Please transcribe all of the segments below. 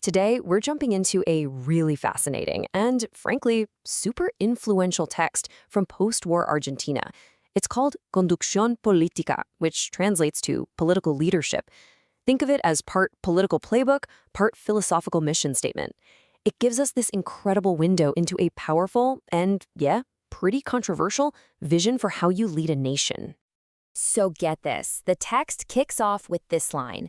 Today, we're jumping into a really fascinating and, frankly, super influential text from post-war Argentina. It's called Conducción Política, which translates to political leadership. Think of it as part political playbook, part philosophical mission statement. It gives us this incredible window into a powerful and, yeah, pretty controversial vision for how you lead a nation. So get this, the text kicks off with this line.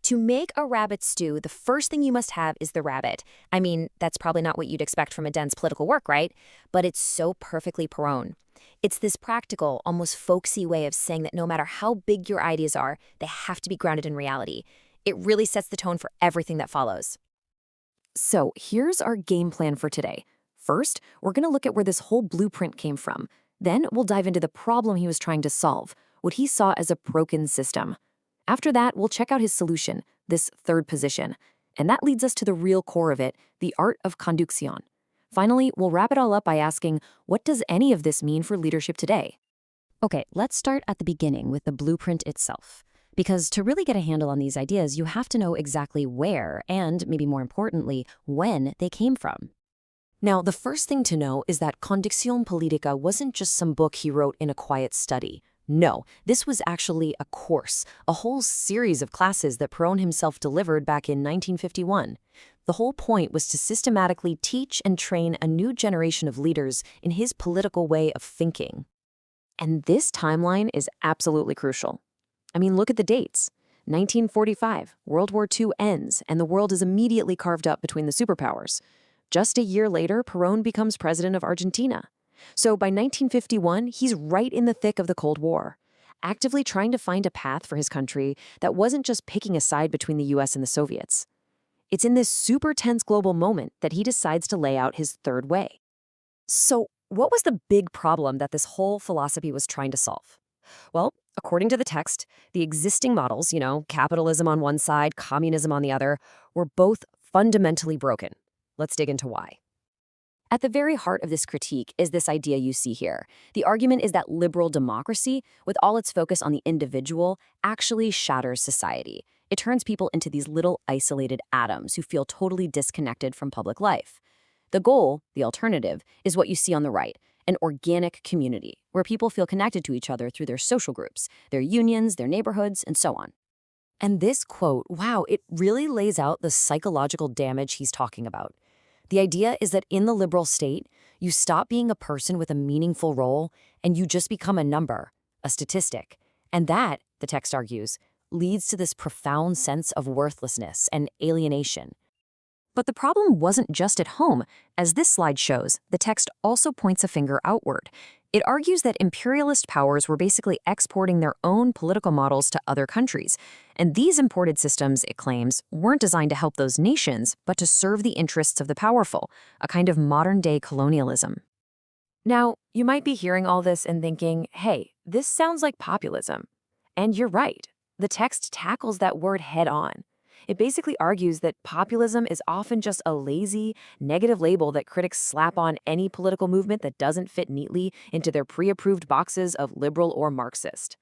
To make a rabbit stew, the first thing you must have is the rabbit. I mean, that's probably not what you'd expect from a dense political work, right? But it's so perfectly Perón. It's this practical, almost folksy way of saying that no matter how big your ideas are, they have to be grounded in reality. It really sets the tone for everything that follows. So here's our game plan for today. First, we're going to look at where this whole blueprint came from. Then we'll dive into the problem he was trying to solve, what he saw as a broken system. After that, we'll check out his solution, this third position. And that leads us to the real core of it, the art of conducción. Finally, we'll wrap it all up by asking, what does any of this mean for leadership today? Okay, let's start at the beginning with the blueprint itself. Because to really get a handle on these ideas, you have to know exactly where and, maybe more importantly, when they came from. Now, the first thing to know is that Conducción Política wasn't just some book he wrote in a quiet study. No, this was actually a course, a whole series of classes that Perón himself delivered back in 1951. The whole point was to systematically teach and train a new generation of leaders in his political way of thinking. And this timeline is absolutely crucial. I mean, look at the dates. 1945, World War II ends, and the world is immediately carved up between the superpowers. Just a year later, Perón becomes president of Argentina. So by 1951, he's right in the thick of the Cold War, actively trying to find a path for his country that wasn't just picking a side between the US and the Soviets. It's in this super tense global moment that he decides to lay out his third way. So what was the big problem that this whole philosophy was trying to solve? Well, according to the text, the existing models, capitalism on one side, communism on the other, were both fundamentally broken. Let's dig into why. At the very heart of this critique is this idea you see here. The argument is that liberal democracy, with all its focus on the individual, actually shatters society. It turns people into these little isolated atoms who feel totally disconnected from public life. The goal, the alternative, is what you see on the right, an organic community, where people feel connected to each other through their social groups, their unions, their neighborhoods, and so on. And this quote, wow, it really lays out the psychological damage he's talking about. The idea is that in the liberal state, you stop being a person with a meaningful role and you just become a number, a statistic. And that, the text argues, leads to this profound sense of worthlessness and alienation. But the problem wasn't just at home. As this slide shows, the text also points a finger outward. It argues that imperialist powers were basically exporting their own political models to other countries. And these imported systems, it claims, weren't designed to help those nations, but to serve the interests of the powerful, a kind of modern-day colonialism. Now, you might be hearing all this and thinking, hey, this sounds like populism. And you're right. The text tackles that word head-on. It basically argues that populism is often just a lazy, negative label that critics slap on any political movement that doesn't fit neatly into their pre-approved boxes of liberal or Marxist.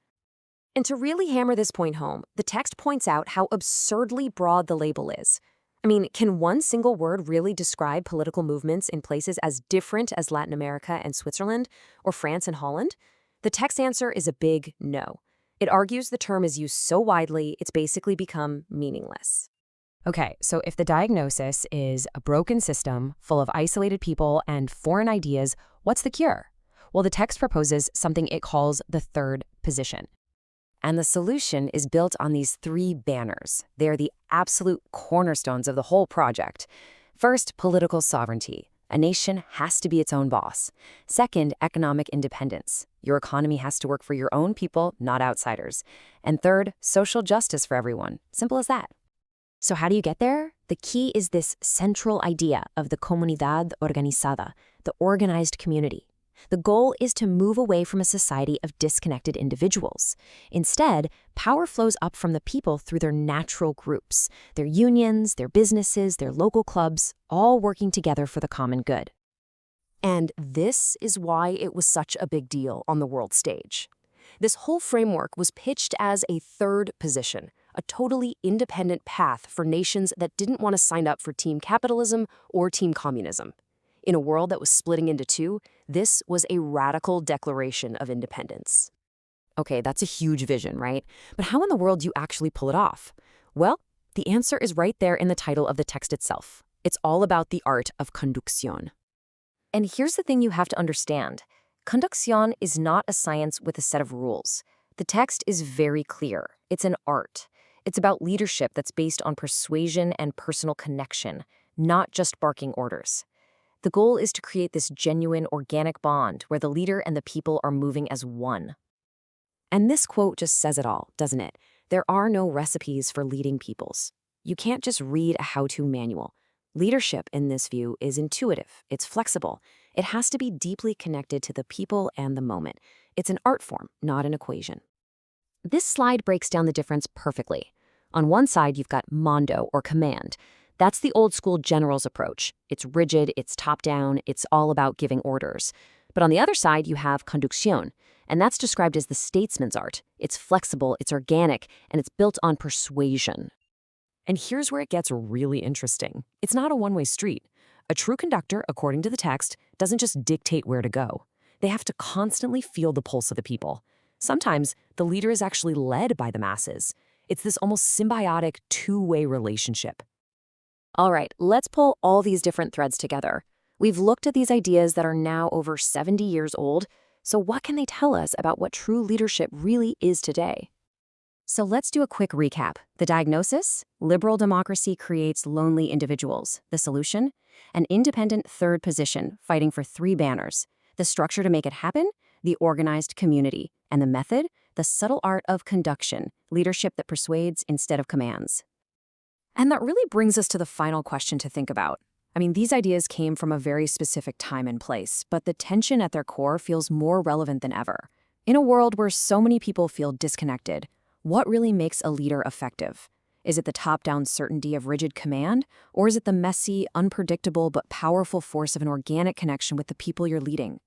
And to really hammer this point home, the text points out how absurdly broad the label is. I mean, can one single word really describe political movements in places as different as Latin America and Switzerland, or France and Holland? The text answer is a big no. It argues the term is used so widely, it's basically become meaningless. Okay, so if the diagnosis is a broken system full of isolated people and foreign ideas, what's the cure? Well, the text proposes something it calls the third position. And the solution is built on these three banners. They're the absolute cornerstones of the whole project. First, political sovereignty. A nation has to be its own boss. Second, economic independence. Your economy has to work for your own people, not outsiders. And third, social justice for everyone. Simple as that. So how do you get there? The key is this central idea of the comunidad organizada, the organized community. The goal is to move away from a society of disconnected individuals. Instead, power flows up from the people through their natural groups, their unions, their businesses, their local clubs, all working together for the common good. And this is why it was such a big deal on the world stage. This whole framework was pitched as a third position, a totally independent path for nations that didn't want to sign up for team capitalism or team communism. In a world that was splitting into two, this was a radical declaration of independence. Okay, that's a huge vision, right? But how in the world do you actually pull it off? Well, the answer is right there in the title of the text itself. It's all about the art of conducción. And here's the thing you have to understand. Conducción is not a science with a set of rules. The text is very clear. It's an art. It's about leadership that's based on persuasion and personal connection, not just barking orders. The goal is to create this genuine, organic bond where the leader and the people are moving as one. And this quote just says it all, doesn't it? There are no recipes for leading peoples. You can't just read a how-to manual. Leadership, in this view, is intuitive. It's flexible. It has to be deeply connected to the people and the moment. It's an art form, not an equation. This slide breaks down the difference perfectly. On one side, you've got mando, or command. That's the old-school general's approach. It's rigid, it's top-down, it's all about giving orders. But on the other side, you have conducción, and that's described as the statesman's art. It's flexible, it's organic, and it's built on persuasion. And here's where it gets really interesting. It's not a one-way street. A true conductor, according to the text, doesn't just dictate where to go. They have to constantly feel the pulse of the people. Sometimes, the leader is actually led by the masses. It's this almost symbiotic, two-way relationship. All right, let's pull all these different threads together. We've looked at these ideas that are now over 70 years old, so what can they tell us about what true leadership really is today? So let's do a quick recap. The diagnosis: liberal democracy creates lonely individuals. The solution: an independent third position fighting for three banners. The structure to make it happen: the organized community. And the method: the subtle art of conduction, leadership that persuades instead of commands. And that really brings us to the final question to think about. I mean, these ideas came from a very specific time and place, but the tension at their core feels more relevant than ever. In a world where so many people feel disconnected, what really makes a leader effective? Is it the top-down certainty of rigid command, or is it the messy, unpredictable, but powerful force of an organic connection with the people you're leading?